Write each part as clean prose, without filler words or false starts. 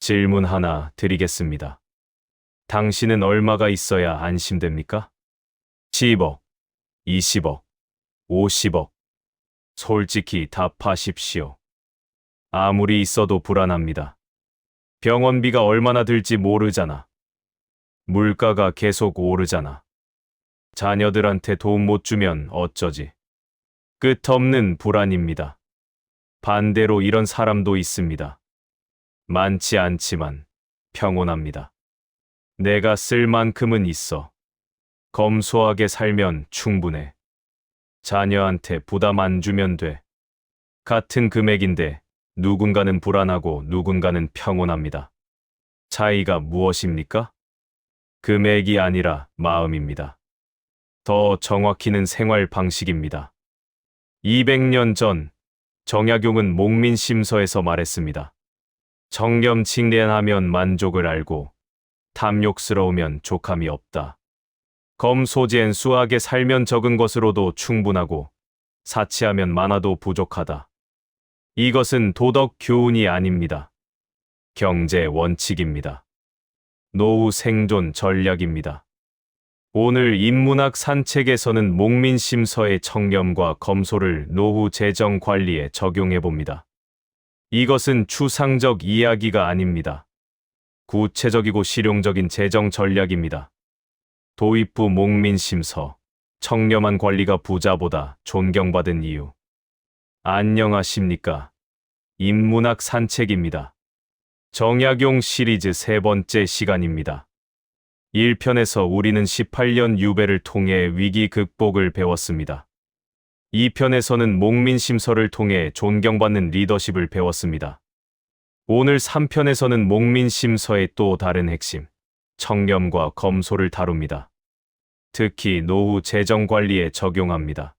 질문 하나 드리겠습니다. 당신은 얼마가 있어야 안심됩니까? 10억, 20억, 50억. 솔직히 답하십시오. 아무리 있어도 불안합니다. 병원비가 얼마나 들지 모르잖아. 물가가 계속 오르잖아. 자녀들한테 돈 못 주면 어쩌지? 끝없는 불안입니다. 반대로 이런 사람도 있습니다. 많지 않지만 평온합니다. 내가 쓸 만큼은 있어. 검소하게 살면 충분해. 자녀한테 부담 안 주면 돼. 같은 금액인데 누군가는 불안하고 누군가는 평온합니다. 차이가 무엇입니까? 금액이 아니라 마음입니다. 더 정확히는 생활 방식입니다. 200년 전 정약용은 목민심서에서 말했습니다. 청렴칭례하면 만족을 알고 탐욕스러우면 족함이 없다. 검소지엔수하게 살면 적은 것으로도 충분하고 사치하면 많아도 부족하다. 이것은 도덕 교훈이 아닙니다. 경제 원칙입니다. 노후 생존 전략입니다. 오늘 인문학 산책에서는 목민심서의 청렴과 검소를 노후 재정 관리에 적용해 봅니다. 이것은 추상적 이야기가 아닙니다. 구체적이고 실용적인 재정 전략입니다. 도입부 목민심서, 청렴한 관리가 부자보다 존경받은 이유. 안녕하십니까? 인문학 산책입니다. 정약용 시리즈 세 번째 시간입니다. 1편에서 우리는 18년 유배를 통해 위기 극복을 배웠습니다. 2편에서는 목민심서를 통해 존경받는 리더십을 배웠습니다. 오늘 3편에서는 목민심서의 또 다른 핵심, 청렴과 검소를 다룹니다. 특히 노후 재정관리에 적용합니다.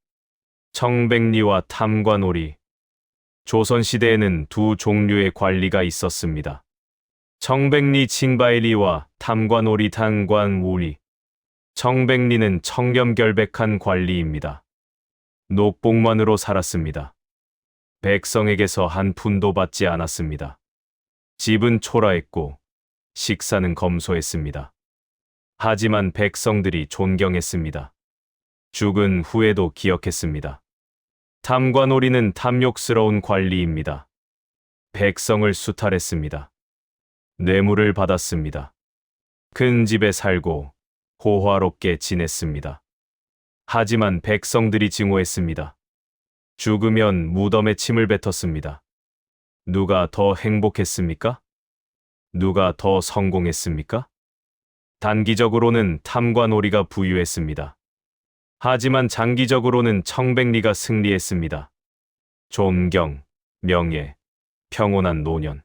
청백리와 탐관오리. 조선시대에는 두 종류의 관리가 있었습니다. 청백리 칭바이리와 탐관오리 탐관우리. 청백리는 청렴결백한 관리입니다. 녹복만으로 살았습니다. 백성에게서 한 푼도 받지 않았습니다. 집은 초라했고 식사는 검소했습니다. 하지만 백성들이 존경했습니다. 죽은 후에도 기억했습니다. 탐관오리는 탐욕스러운 관리입니다. 백성을 수탈했습니다. 뇌물을 받았습니다. 큰 집에 살고 호화롭게 지냈습니다. 하지만 백성들이 증오했습니다. 죽으면 무덤에 침을 뱉었습니다. 누가 더 행복했습니까? 누가 더 성공했습니까? 단기적으로는 탐관오리가 부유했습니다. 하지만 장기적으로는 청백리가 승리했습니다. 존경, 명예, 평온한 노년.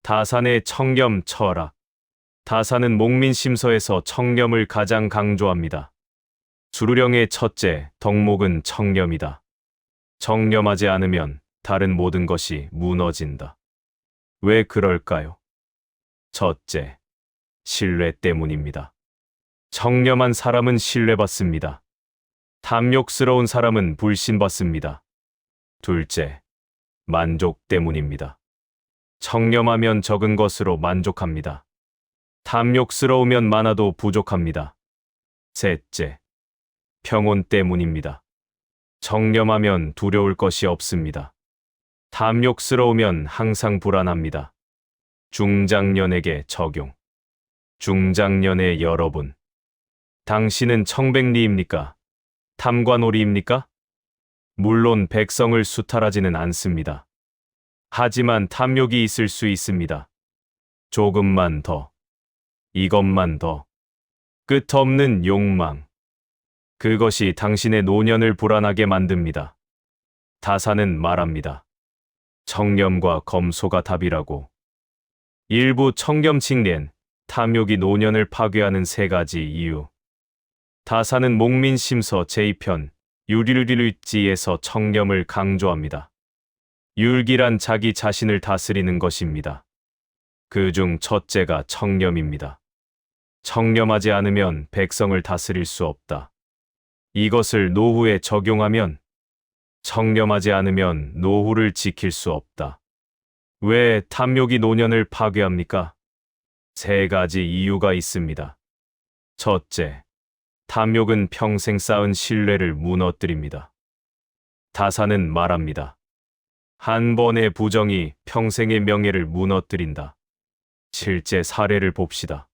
다산의 청렴 철학. 다산은 목민심서에서 청렴을 가장 강조합니다. 수루령의 첫째 덕목은 청렴이다. 청렴하지 않으면 다른 모든 것이 무너진다. 왜 그럴까요? 첫째, 신뢰 때문입니다. 청렴한 사람은 신뢰받습니다. 탐욕스러운 사람은 불신받습니다. 둘째, 만족 때문입니다. 청렴하면 적은 것으로 만족합니다. 탐욕스러우면 많아도 부족합니다. 셋째, 평온 때문입니다. 청렴하면 두려울 것이 없습니다. 탐욕스러우면 항상 불안합니다. 중장년에게 적용. 중장년의 여러분, 당신은 청백리입니까? 탐관오리입니까? 물론 백성을 수탈하지는 않습니다. 하지만 탐욕이 있을 수 있습니다. 조금만 더, 이것만 더, 끝없는 욕망. 그것이 당신의 노년을 불안하게 만듭니다. 다산은 말합니다. 청렴과 검소가 답이라고. 일부 청렴칭례, 탐욕이 노년을 파괴하는 세 가지 이유. 다산은 목민심서 제2편 유릴릴리지에서 청렴을 강조합니다. 율기란 자기 자신을 다스리는 것입니다. 그중 첫째가 청렴입니다. 청렴하지 않으면 백성을 다스릴 수 없다. 이것을 노후에 적용하면 청렴하지 않으면 노후를 지킬 수 없다. 왜 탐욕이 노년을 파괴합니까? 세 가지 이유가 있습니다. 첫째, 탐욕은 평생 쌓은 신뢰를 무너뜨립니다. 다사는 말합니다. 한 번의 부정이 평생의 명예를 무너뜨린다. 실제 사례를 봅시다.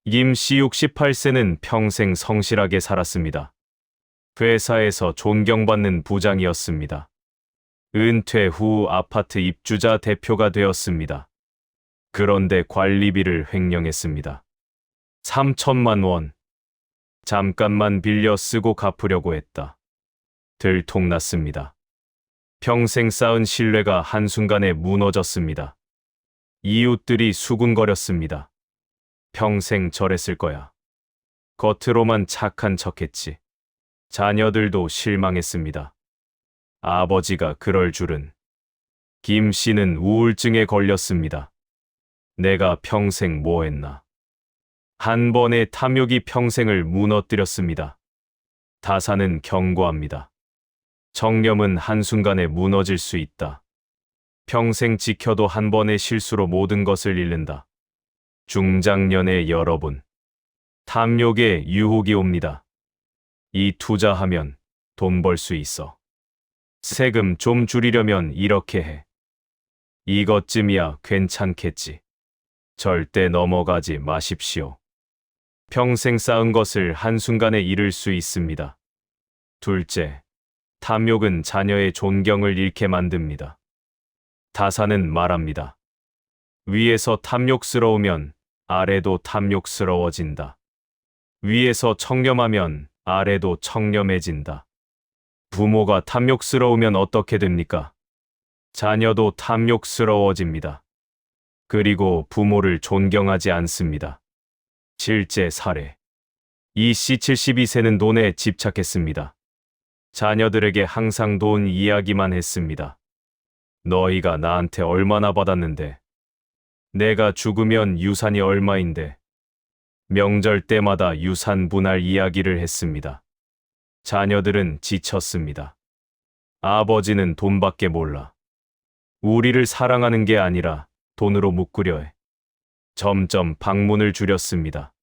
김씨 68세는 평생 성실하게 살았습니다. 회사에서 존경받는 부장이었습니다. 은퇴 후 아파트 입주자 대표가 되었습니다. 그런데 관리비를 횡령했습니다. 3천만 원. 잠깐만 빌려 쓰고 갚으려고 했다. 들통났습니다. 평생 쌓은 신뢰가 한순간에 무너졌습니다. 이웃들이 수군거렸습니다. 평생 저랬을 거야. 겉으로만 착한 척했지. 자녀들도 실망했습니다. 아버지가 그럴 줄은. 김 씨는 우울증에 걸렸습니다. 내가 평생 뭐 했나. 한 번의 탐욕이 평생을 무너뜨렸습니다. 다사는 경고합니다. 정념은 한순간에 무너질 수 있다. 평생 지켜도 한 번의 실수로 모든 것을 잃는다. 중장년의 여러분, 탐욕에 유혹이 옵니다. 이 투자하면 돈 벌 수 있어. 세금 좀 줄이려면 이렇게 해. 이것쯤이야 괜찮겠지. 절대 넘어가지 마십시오. 평생 쌓은 것을 한순간에 잃을 수 있습니다. 둘째, 탐욕은 자녀의 존경을 잃게 만듭니다. 다사는 말합니다. 위에서 탐욕스러우면 아래도 탐욕스러워진다. 위에서 청렴하면 아래도 청렴해진다. 부모가 탐욕스러우면 어떻게 됩니까? 자녀도 탐욕스러워집니다. 그리고 부모를 존경하지 않습니다. 실제 사례. 이 씨 72세는 돈에 집착했습니다. 자녀들에게 항상 돈 이야기만 했습니다. 너희가 나한테 얼마나 받았는데? 내가 죽으면 유산이 얼마인데? 명절 때마다 유산 분할 이야기를 했습니다. 자녀들은 지쳤습니다. 아버지는 돈밖에 몰라. 우리를 사랑하는 게 아니라 돈으로 묶으려 해. 점점 방문을 줄였습니다.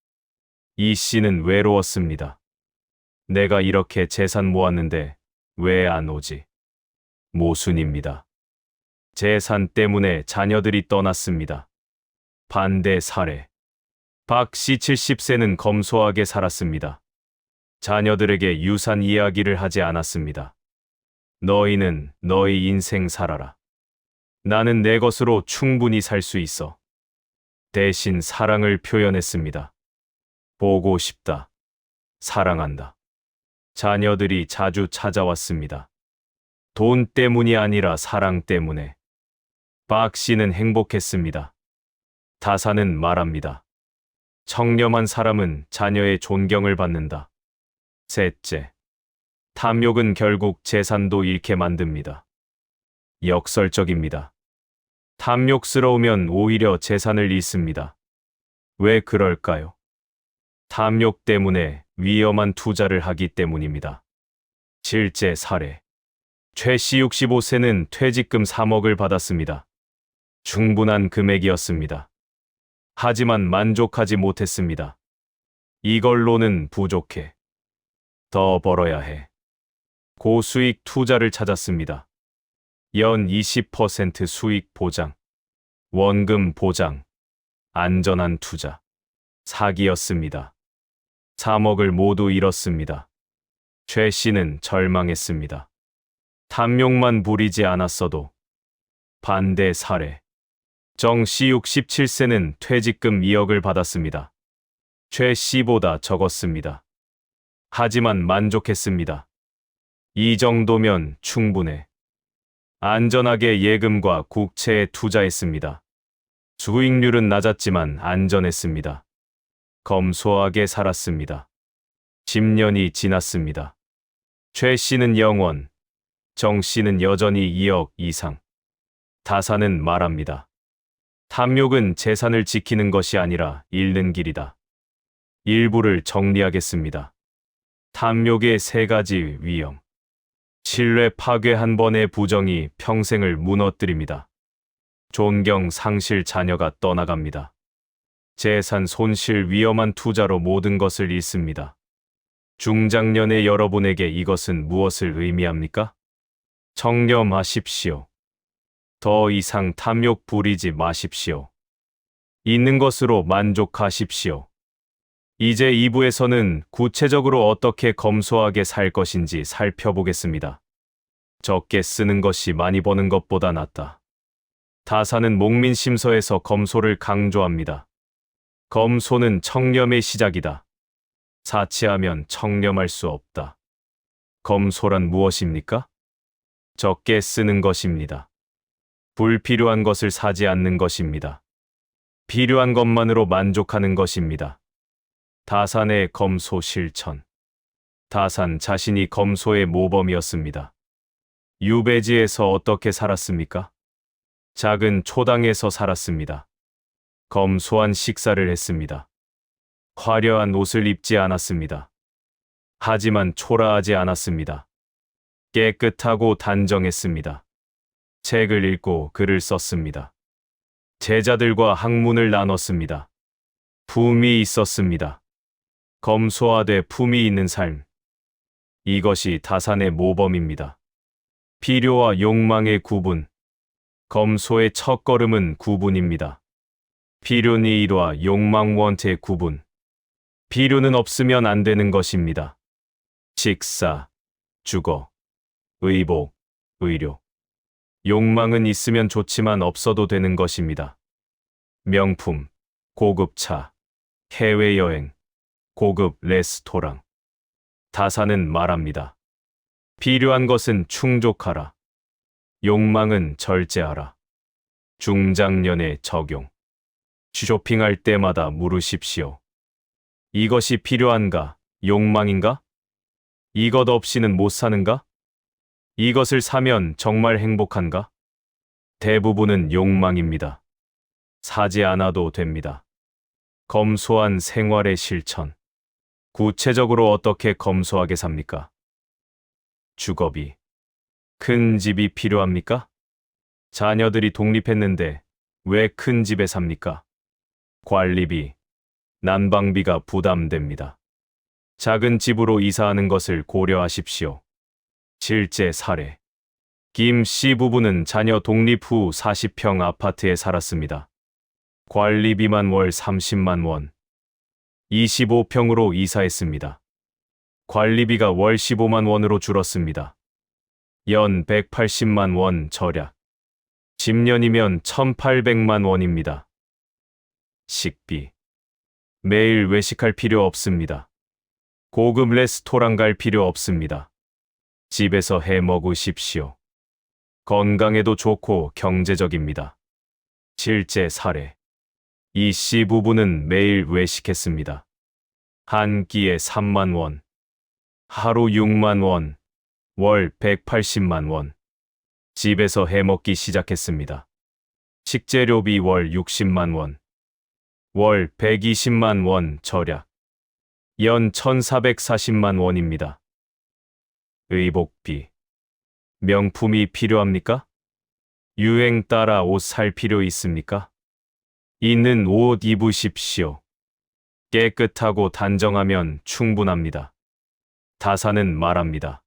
이 씨는 외로웠습니다. 내가 이렇게 재산 모았는데 왜 안 오지? 모순입니다. 재산 때문에 자녀들이 떠났습니다. 반대 사례. 박 씨 70세는 검소하게 살았습니다. 자녀들에게 유산 이야기를 하지 않았습니다. 너희는 너희 인생 살아라. 나는 내 것으로 충분히 살 수 있어. 대신 사랑을 표현했습니다. 보고 싶다. 사랑한다. 자녀들이 자주 찾아왔습니다. 돈 때문이 아니라 사랑 때문에. 박 씨는 행복했습니다. 다사는 말합니다. 청렴한 사람은 자녀의 존경을 받는다. 셋째, 탐욕은 결국 재산도 잃게 만듭니다. 역설적입니다. 탐욕스러우면 오히려 재산을 잃습니다. 왜 그럴까요? 탐욕 때문에 위험한 투자를 하기 때문입니다. 실제 사례. 최 씨 65세는 퇴직금 3억을 받았습니다. 충분한 금액이었습니다. 하지만 만족하지 못했습니다. 이걸로는 부족해. 더 벌어야 해. 고수익 투자를 찾았습니다. 연 20% 수익 보장, 원금 보장, 안전한 투자. 사기였습니다. 3억을 모두 잃었습니다. 최 씨는 절망했습니다. 탐욕만 부리지 않았어도. 반대 사례. 정 씨 67세는 퇴직금 2억을 받았습니다. 최 씨보다 적었습니다. 하지만 만족했습니다. 이 정도면 충분해. 안전하게 예금과 국채에 투자했습니다. 수익률은 낮았지만 안전했습니다. 검소하게 살았습니다. 10년이 지났습니다. 최 씨는 영원, 정 씨는 여전히 2억 이상. 다사는 말합니다. 탐욕은 재산을 지키는 것이 아니라 잃는 길이다. 일부를 정리하겠습니다. 탐욕의 세 가지 위험. 신뢰 파괴 한 번의 부정이 평생을 무너뜨립니다. 존경 상실 자녀가 떠나갑니다. 재산 손실 위험한 투자로 모든 것을 잃습니다. 중장년의 여러분에게 이것은 무엇을 의미합니까? 청렴하십시오. 더 이상 탐욕 부리지 마십시오. 있는 것으로 만족하십시오. 이제 2부에서는 구체적으로 어떻게 검소하게 살 것인지 살펴보겠습니다. 적게 쓰는 것이 많이 버는 것보다 낫다. 다사는 목민심서에서 검소를 강조합니다. 검소는 청렴의 시작이다. 사치하면 청렴할 수 없다. 검소란 무엇입니까? 적게 쓰는 것입니다. 불필요한 것을 사지 않는 것입니다. 필요한 것만으로 만족하는 것입니다. 다산의 검소 실천. 다산 자신이 검소의 모범이었습니다. 유배지에서 어떻게 살았습니까? 작은 초당에서 살았습니다. 검소한 식사를 했습니다. 화려한 옷을 입지 않았습니다. 하지만 초라하지 않았습니다. 깨끗하고 단정했습니다. 책을 읽고 글을 썼습니다. 제자들과 학문을 나눴습니다. 품이 있었습니다. 검소하되 품이 있는 삶. 이것이 다산의 모범입니다. 필요와 욕망의 구분. 검소의 첫걸음은 구분입니다. 필요니 일화 욕망 원태의 구분. 필요는 없으면 안 되는 것입니다. 식사, 주거, 의복, 의료. 욕망은 있으면 좋지만 없어도 되는 것입니다. 명품, 고급 차, 해외여행, 고급 레스토랑. 다사는 말합니다. 필요한 것은 충족하라. 욕망은 절제하라. 중장년의 적용. 쇼핑할 때마다 물으십시오. 이것이 필요한가? 욕망인가? 이것 없이는 못 사는가? 이것을 사면 정말 행복한가? 대부분은 욕망입니다. 사지 않아도 됩니다. 검소한 생활의 실천. 구체적으로 어떻게 검소하게 삽니까? 주거비. 큰 집이 필요합니까? 자녀들이 독립했는데 왜 큰 집에 삽니까? 관리비, 난방비가 부담됩니다. 작은 집으로 이사하는 것을 고려하십시오. 실제 사례. 김 씨 부부는 자녀 독립 후 40평 아파트에 살았습니다. 관리비만 월 30만 원. 25평으로 이사했습니다. 관리비가 월 15만 원으로 줄었습니다. 연 180만 원 절약. 10년이면 1,800만 원입니다. 식비. 매일 외식할 필요 없습니다. 고급 레스토랑 갈 필요 없습니다. 집에서 해 먹으십시오. 건강에도 좋고 경제적입니다. 실제 사례. 이 씨 부부는 매일 외식했습니다. 한 끼에 3만 원, 하루 6만 원, 월 180만 원. 집에서 해 먹기 시작했습니다. 식재료비 월 60만 원, 월 120만 원 절약. 연 1,440만 원입니다. 의복비. 명품이 필요합니까? 유행 따라 옷 살 필요 있습니까? 있는 옷 입으십시오. 깨끗하고 단정하면 충분합니다. 다사는 말합니다.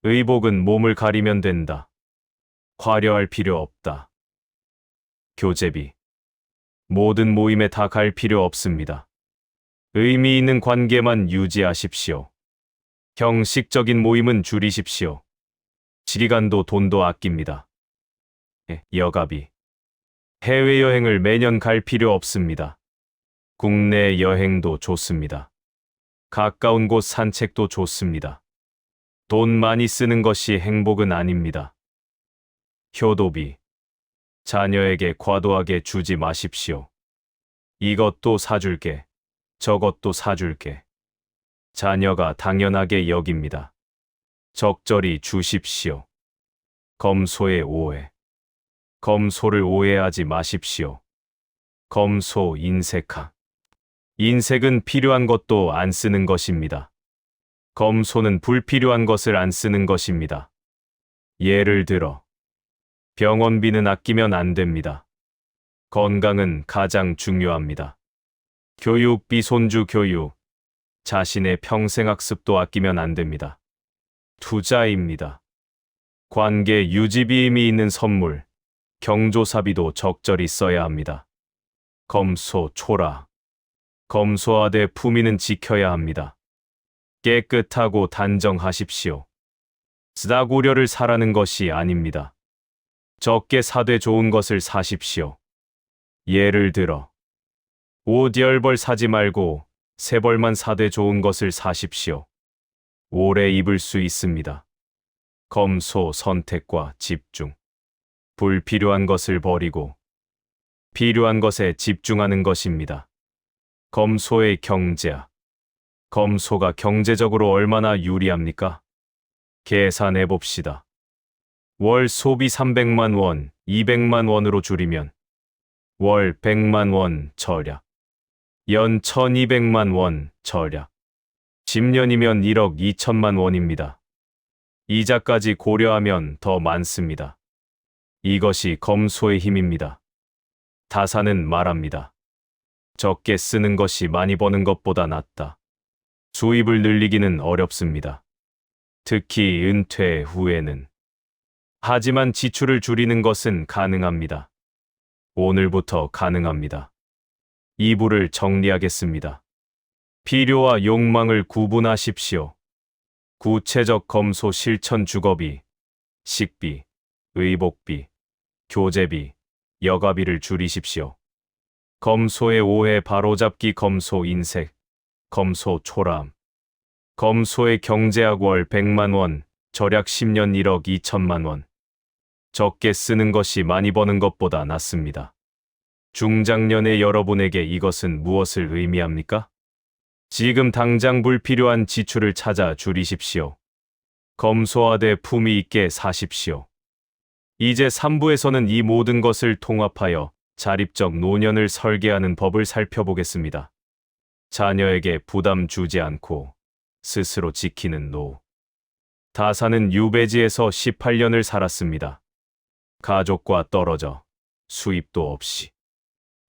의복은 몸을 가리면 된다. 화려할 필요 없다. 교제비. 모든 모임에 다 갈 필요 없습니다. 의미 있는 관계만 유지하십시오. 형식적인 모임은 줄이십시오. 지리간도 돈도 아낍니다. 여가비. 해외여행을 매년 갈 필요 없습니다. 국내 여행도 좋습니다. 가까운 곳 산책도 좋습니다. 돈 많이 쓰는 것이 행복은 아닙니다. 효도비. 자녀에게 과도하게 주지 마십시오. 이것도 사줄게, 저것도 사줄게. 자녀가 당연하게 여깁니다. 적절히 주십시오. 검소의 오해. 검소를 오해하지 마십시오. 검소 인색하. 인색은 필요한 것도 안 쓰는 것입니다. 검소는 불필요한 것을 안 쓰는 것입니다. 예를 들어 병원비는 아끼면 안 됩니다. 건강은 가장 중요합니다. 교육비, 손주 교육, 자신의 평생학습도 아끼면 안 됩니다. 투자입니다. 관계 유지비 의미 있는 선물, 경조사비도 적절히 써야 합니다. 검소, 초라. 검소하되 품위는 지켜야 합니다. 깨끗하고 단정하십시오. 쓰다구려를 사라는 것이 아닙니다. 적게 사되 좋은 것을 사십시오. 예를 들어 옷 10벌 사지 말고 3벌만 사되 좋은 것을 사십시오. 오래 입을 수 있습니다. 검소, 선택과 집중. 불필요한 것을 버리고 필요한 것에 집중하는 것입니다. 검소의 경제학. 검소가 경제적으로 얼마나 유리합니까? 계산해 봅시다. 월 소비 300만 원, 200만 원으로 줄이면 월 100만 원 절약. 연 1200만 원 절약. 10년이면 1억 2천만 원입니다. 이자까지 고려하면 더 많습니다. 이것이 검소의 힘입니다. 다사는 말합니다. 적게 쓰는 것이 많이 버는 것보다 낫다. 수입을 늘리기는 어렵습니다. 특히 은퇴 후에는. 하지만 지출을 줄이는 것은 가능합니다. 오늘부터 가능합니다. 2부를 정리하겠습니다. 필요와 욕망을 구분하십시오. 구체적 검소 실천 주거비, 식비, 의복비, 교재비, 여가비를 줄이십시오. 검소의 오해 바로잡기 검소 인색, 검소 초람. 검소의 경제학 월 100만 원, 절약 10년 1억 2천만 원. 적게 쓰는 것이 많이 버는 것보다 낫습니다. 중장년의 여러분에게 이것은 무엇을 의미합니까? 지금 당장 불필요한 지출을 찾아 줄이십시오. 검소하되 품위 있게 사십시오. 이제 3부에서는 이 모든 것을 통합하여 자립적 노년을 설계하는 법을 살펴보겠습니다. 자녀에게 부담 주지 않고 스스로 지키는 노후. 다사는 유배지에서 18년을 살았습니다. 가족과 떨어져 수입도 없이.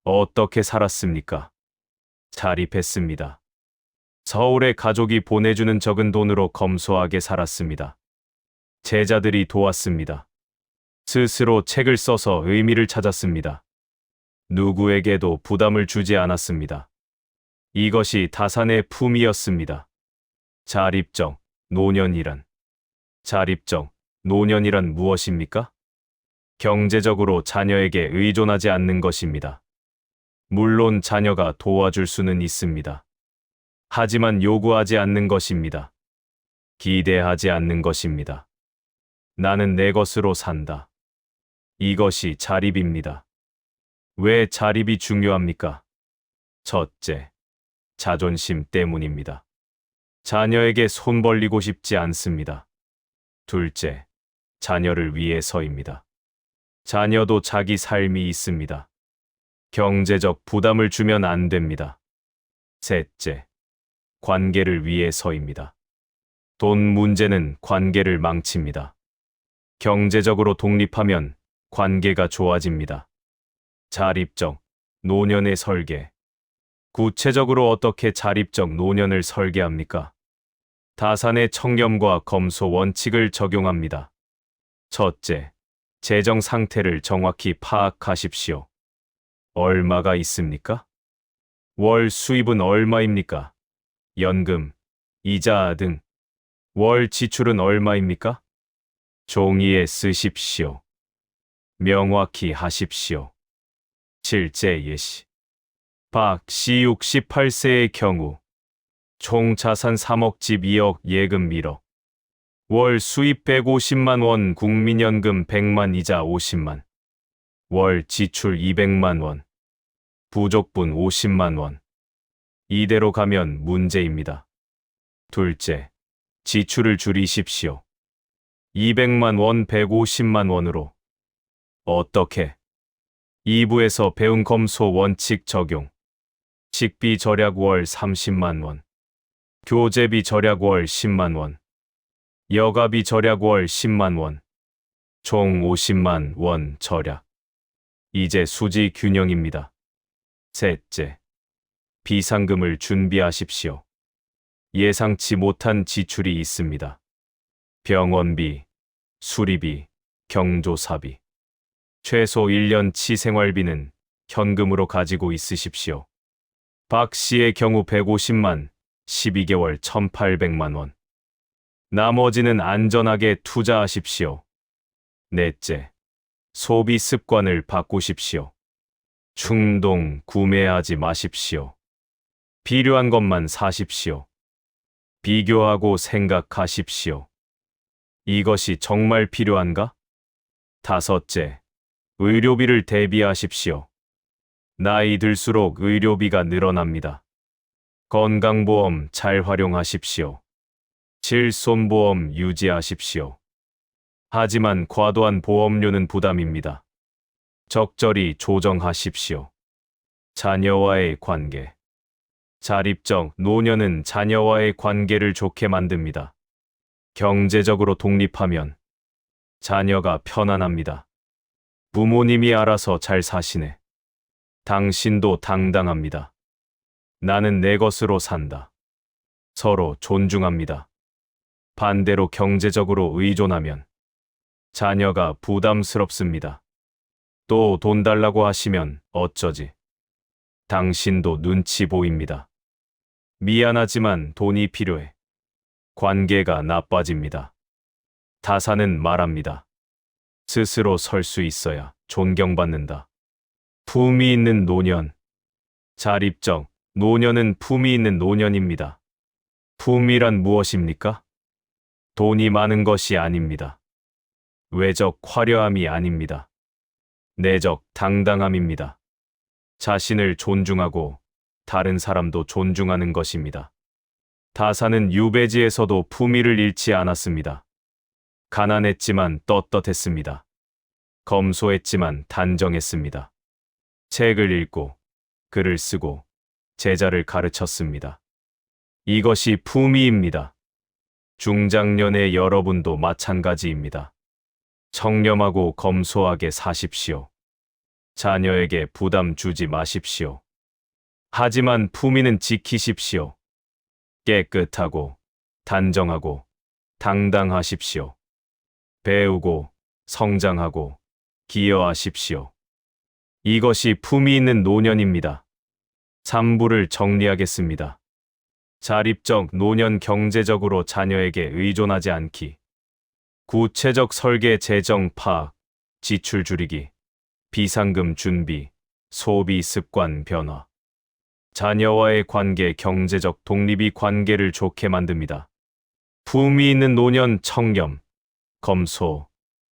어떻게 살았습니까? 자립했습니다. 서울에 가족이 보내주는 적은 돈으로 검소하게 살았습니다. 제자들이 도왔습니다. 스스로 책을 써서 의미를 찾았습니다. 누구에게도 부담을 주지 않았습니다. 이것이 다산의 품이었습니다. 자립적 노년이란. 자립적 노년이란 무엇입니까? 경제적으로 자녀에게 의존하지 않는 것입니다. 물론 자녀가 도와줄 수는 있습니다. 하지만 요구하지 않는 것입니다. 기대하지 않는 것입니다. 나는 내 것으로 산다. 이것이 자립입니다. 왜 자립이 중요합니까? 첫째, 자존심 때문입니다. 자녀에게 손 벌리고 싶지 않습니다. 둘째, 자녀를 위해서입니다. 자녀도 자기 삶이 있습니다. 경제적 부담을 주면 안 됩니다. 셋째, 관계를 위해서입니다. 돈 문제는 관계를 망칩니다. 경제적으로 독립하면 관계가 좋아집니다. 자립적 노년의 설계. 구체적으로 어떻게 자립적 노년을 설계합니까? 다산의 청렴과 검소 원칙을 적용합니다. 첫째, 재정 상태를 정확히 파악하십시오. 얼마가 있습니까? 월 수입은 얼마입니까? 연금, 이자 등. 월 지출은 얼마입니까? 종이에 쓰십시오. 명확히 하십시오. 실제 예시. 박 씨 68세의 경우 총 자산 3억, 집 2억, 예금 1억. 월 수입 150만 원, 국민연금 100만, 이자 50만. 월 지출 200만 원. 부족분 50만 원. 이대로 가면 문제입니다. 둘째, 지출을 줄이십시오. 200만 원, 150만 원으로. 어떻게? 2부에서 배운 검소 원칙 적용. 식비 절약 월 30만 원. 교재비 절약 월 10만 원. 여가비 절약 월 10만 원. 총 50만 원 절약. 이제 수지 균형입니다. 셋째, 비상금을 준비하십시오. 예상치 못한 지출이 있습니다. 병원비, 수리비, 경조사비. 최소 1년치 생활비는 현금으로 가지고 있으십시오. 박 씨의 경우 150만, 12개월 1,800만 원. 나머지는 안전하게 투자하십시오. 넷째, 소비 습관을 바꾸십시오. 충동 구매하지 마십시오. 필요한 것만 사십시오. 비교하고 생각하십시오. 이것이 정말 필요한가? 다섯째, 의료비를 대비하십시오. 나이 들수록 의료비가 늘어납니다. 건강보험 잘 활용하십시오. 실손보험 유지하십시오. 하지만 과도한 보험료는 부담입니다. 적절히 조정하십시오. 자녀와의 관계. 자립적 노년은 자녀와의 관계를 좋게 만듭니다. 경제적으로 독립하면 자녀가 편안합니다. 부모님이 알아서 잘 사시네. 당신도 당당합니다. 나는 내 것으로 산다. 서로 존중합니다. 반대로 경제적으로 의존하면 자녀가 부담스럽습니다. 또 돈 달라고 하시면 어쩌지? 당신도 눈치 보입니다. 미안하지만 돈이 필요해. 관계가 나빠집니다. 다사는 말합니다. 스스로 설 수 있어야 존경받는다. 품위 있는 노년. 자립적 노년은 품위 있는 노년입니다. 품위란 무엇입니까? 돈이 많은 것이 아닙니다. 외적 화려함이 아닙니다. 내적 당당함입니다. 자신을 존중하고 다른 사람도 존중하는 것입니다. 다사는 유배지에서도 품위를 잃지 않았습니다. 가난했지만 떳떳했습니다. 검소했지만 단정했습니다. 책을 읽고 글을 쓰고 제자를 가르쳤습니다. 이것이 품위입니다. 중장년의 여러분도 마찬가지입니다. 청렴하고 검소하게 사십시오. 자녀에게 부담 주지 마십시오. 하지만 품위는 지키십시오. 깨끗하고 단정하고 당당하십시오. 배우고 성장하고 기여하십시오. 이것이 품위 있는 노년입니다. 3부를 정리하겠습니다. 자립적 노년 경제적으로 자녀에게 의존하지 않기. 구체적 설계 재정 파악, 지출 줄이기, 비상금 준비, 소비 습관 변화. 자녀와의 관계 경제적 독립이 관계를 좋게 만듭니다. 품위 있는 노년 청렴, 검소,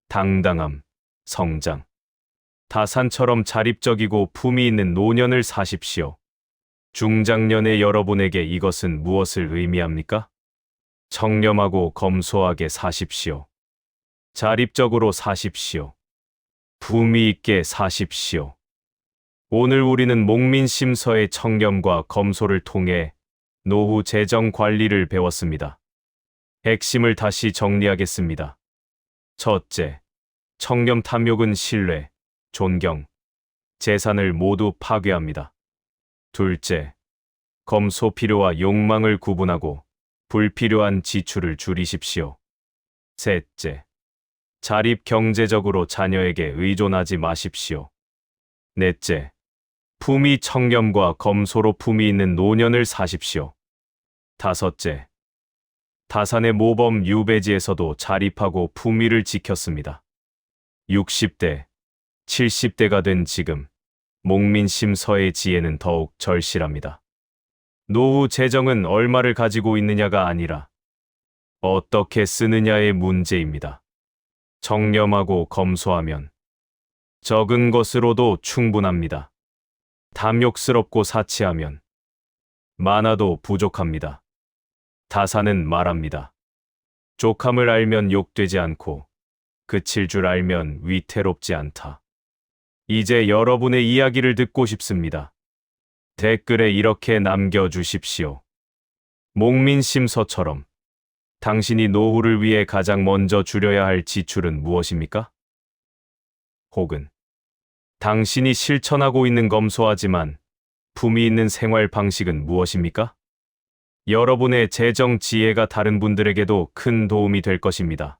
당당함, 성장. 다산처럼 자립적이고 품위 있는 노년을 사십시오. 중장년의 여러분에게 이것은 무엇을 의미합니까? 청렴하고 검소하게 사십시오. 자립적으로 사십시오. 품위 있게 사십시오. 오늘 우리는 목민심서의 청렴과 검소를 통해 노후 재정 관리를 배웠습니다. 핵심을 다시 정리하겠습니다. 첫째, 청렴 탐욕은 신뢰, 존경, 재산을 모두 파괴합니다. 둘째, 검소 필요와 욕망을 구분하고 불필요한 지출을 줄이십시오. 셋째, 자립 경제적으로 자녀에게 의존하지 마십시오. 넷째, 품위 청렴과 검소로 품위 있는 노년을 사십시오. 다섯째, 다산의 모범 유배지에서도 자립하고 품위를 지켰습니다. 60대, 70대가 된 지금, 목민심서의 지혜는 더욱 절실합니다. 노후 재정은 얼마를 가지고 있느냐가 아니라 어떻게 쓰느냐의 문제입니다. 청렴하고 검소하면 적은 것으로도 충분합니다. 탐욕스럽고 사치하면 많아도 부족합니다. 다사는 말합니다. 족함을 알면 욕되지 않고 그칠 줄 알면 위태롭지 않다. 이제 여러분의 이야기를 듣고 싶습니다. 댓글에 이렇게 남겨주십시오. 목민심서처럼 당신이 노후를 위해 가장 먼저 줄여야 할 지출은 무엇입니까? 혹은 당신이 실천하고 있는 검소하지만 품위 있는 생활 방식은 무엇입니까? 여러분의 재정 지혜가 다른 분들에게도 큰 도움이 될 것입니다.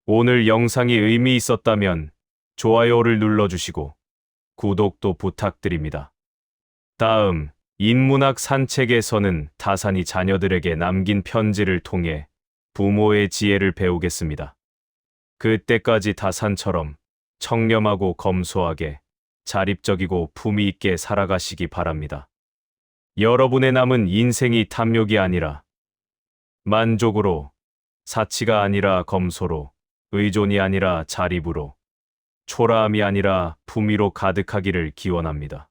오늘 영상이 의미 있었다면 좋아요를 눌러주시고 구독도 부탁드립니다. 다음, 인문학 산책에서는 다산이 자녀들에게 남긴 편지를 통해 부모의 지혜를 배우겠습니다. 그때까지 다산처럼 청렴하고 검소하게 자립적이고 품위 있게 살아가시기 바랍니다. 여러분의 남은 인생이 탐욕이 아니라 만족으로, 사치가 아니라 검소로, 의존이 아니라 자립으로, 초라함이 아니라 품위로 가득하기를 기원합니다.